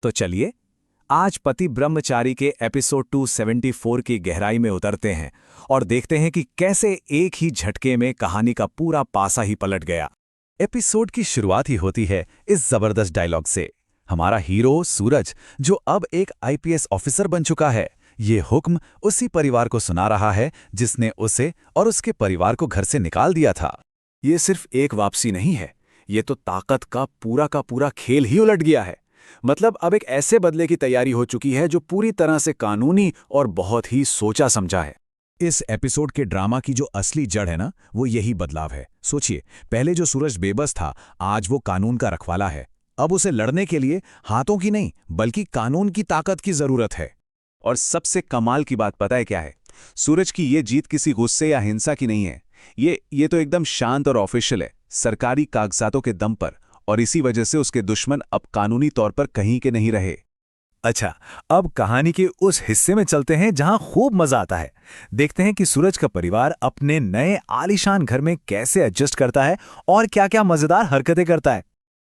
तो चलिए आज पति ब्रह्मचारी के एपिसोड 274 की गहराई में उतरते हैं और देखते हैं कि कैसे एक ही झटके में कहानी का पूरा पासा ही पलट गया। एपिसोड की शुरुआत ही होती है इस जबरदस्त डायलॉग से। हमारा हीरो सूरज, जो अब एक आईपीएस ऑफिसर बन चुका है, ये हुक्म उसी परिवार को सुना रहा है जिसने उसे और उसके परिवार को घर से निकाल दिया था। ये सिर्फ एक वापसी नहीं है, ये तो ताकत का पूरा खेल ही उलट गया है। मतलब अब एक ऐसे बदले की तैयारी हो चुकी है जो पूरी तरह से कानूनी और बहुत ही सोचा समझा है। इस एपिसोड के ड्रामा की जो असली जड़ है ना, वो यही बदलाव है। सोचिए, पहले जो सूरज बेबस था, आज वो कानून का रखवाला है। अब उसे लड़ने के लिए हाथों की नहीं बल्कि कानून की ताकत की जरूरत है। और सबसे कमाल की बात पता है क्या है? सूरज की ये जीत किसी गुस्से या हिंसा की नहीं है। ये तो एकदम शांत और ऑफिशियल है, सरकारी कागजातों के दम पर। और इसी वजह से उसके दुश्मन अब कानूनी तौर पर कहीं के नहीं रहे। अच्छा, अब कहानी के उस हिस्से में चलते हैं जहां खूब मजा आता है। देखते हैं कि सूरज का परिवार अपने नए आलीशान घर में कैसे एडजस्ट करता है और क्या-क्या मजेदार हरकतें करता है।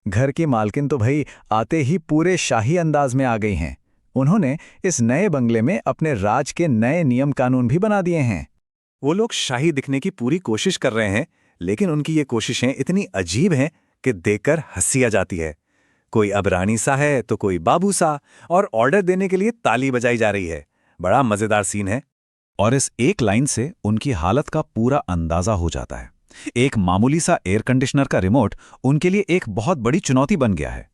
घर की मालकिन तो भाई आते ही पूरे शाही अंदाज में आ गई हैं। उन्होंने इस नए बंगले में अपने राज के नए नियम कानून भी बना दिए हैं। वो लोग शाही दिखने की पूरी कोशिश कर रहे हैं, लेकिन उनकी ये कोशिशें इतनी अजीब हैं कि देखकर हंसी आ जाती है। कोई अब रानी सा है तो कोई बाबू सा, और ऑर्डर देने के लिए ताली बजाई जा रही है। बड़ा मजेदार सीन है। और इस एक लाइन से उनकी हालत का पूरा अंदाजा हो जाता है। एक मामूली सा एयर कंडीशनर का रिमोट उनके लिए एक बहुत बड़ी चुनौती बन गया है।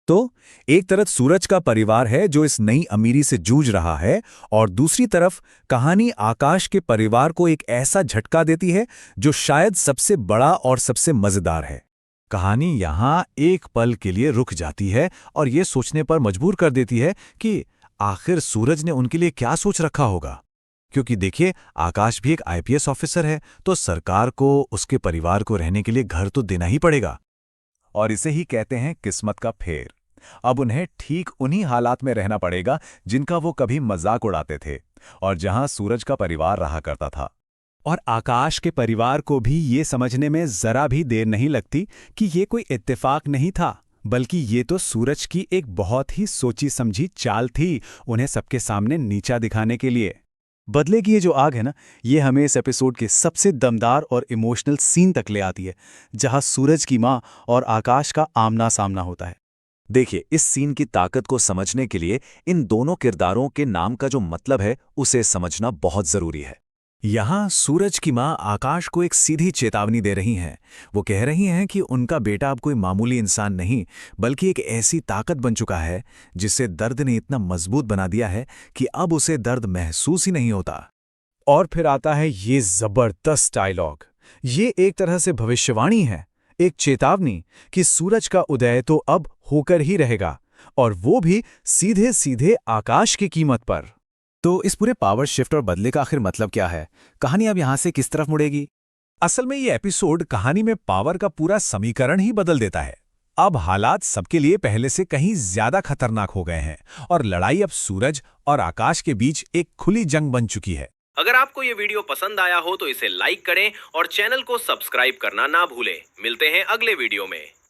तो एक तरफ सूरज का परिवार है जो इस नई अमीरी से जूझ रहा है, और दूसरी तरफ कहानी आकाश के परिवार को एक ऐसा झटका देती है जो शायद सबसे बड़ा और सबसे मजेदार है। कहानी यहां एक पल के लिए रुक जाती है और ये सोचने पर मजबूर कर देती है कि आखिर सूरज ने उनके लिए क्या सोच रखा होगा। क्योंकि देखिए, आकाश भी एक आईपीएस ऑफिसर है, तो सरकार को उसके परिवार को रहने के लिए घर तो देना ही पड़ेगा। और इसे ही कहते हैं किस्मत का फेर। अब उन्हें ठीक उन्हीं हालात में रहना पड़ेगा जिनका वो कभी मजाक उड़ाते थे और जहां सूरज का परिवार रहा करता था। और आकाश के परिवार को भी ये समझने में जरा भी देर नहीं लगती कि ये कोई इत्तेफाक नहीं था, बल्कि ये तो सूरज की एक बहुत ही सोची समझी चाल थी, उन्हें सबके सामने नीचा दिखाने के लिए। बदले की ये जो आग है ना, ये हमें इस एपिसोड के सबसे दमदार और इमोशनल सीन तक ले आती है, जहां सूरज की मां और आकाश का आमना सामना होता है। देखिए, इस सीन की ताकत को समझने के लिए इन दोनों किरदारों के नाम का जो मतलब है उसे समझना बहुत जरूरी है। यहां सूरज की मां आकाश को एक सीधी चेतावनी दे रही हैं। वो कह रही हैं कि उनका बेटा अब कोई मामूली इंसान नहीं, बल्कि एक ऐसी ताकत बन चुका है जिसे दर्द ने इतना मजबूत बना दिया है कि अब उसे दर्द महसूस ही नहीं होता। और फिर आता है ये जबरदस्त डायलॉग। ये एक तरह से भविष्यवाणी है, एक चेतावनी कि सूरज का उदय तो अब होकर ही रहेगा, और वो भी सीधे सीधे आकाश की कीमत पर। तो इस पूरे पावर शिफ्ट और बदले का आखिर मतलब क्या है? कहानी अब यहां से किस तरफ मुड़ेगी? असल में ये एपिसोड कहानी में पावर का पूरा समीकरण ही बदल देता है। अब हालात सबके लिए पहले से कहीं ज्यादा खतरनाक हो गए हैं और लड़ाई अब सूरज और आकाश के बीच एक खुली जंग बन चुकी है। अगर आपको ये वीडियो पसंद आया हो तो इसे लाइक करें और चैनल को सब्सक्राइब करना ना भूलें। मिलते हैं अगले वीडियो में।